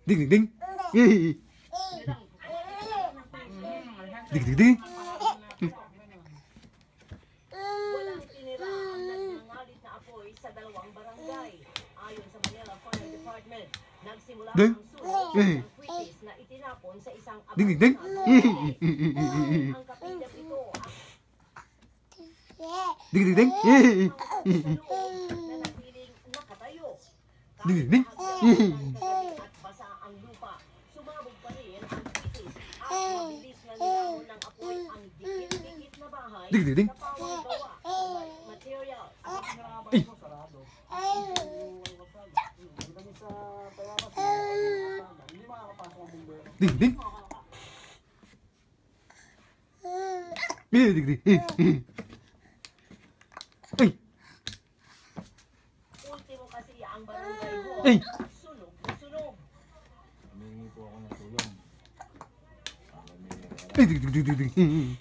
Ding ding ding. Ding ding ding. Walang tinira ang nagngangalit na apoy sa dalawang barangay. Ayon sa Manila Fire Department, nagsimula Ding. ang sunog ng quitis na itinapon sa isang Ding ding ding. ang kapitas ito Ding ding ding. na natiling nakatayo. Ding ding ding. At basa ang lupa, sumabog pa rin ang quitis at mabilis na nilamon ng apoy ang dikit-dikit na bahay Ding ding ding. na pawang gawa sa materials. Ding ding. Ding ding ding. Ay. Ultimo kasi ang barangay hall, Ay. sunog na sunog. Humingi po ako ng tulong. Ding ding ding ding ding.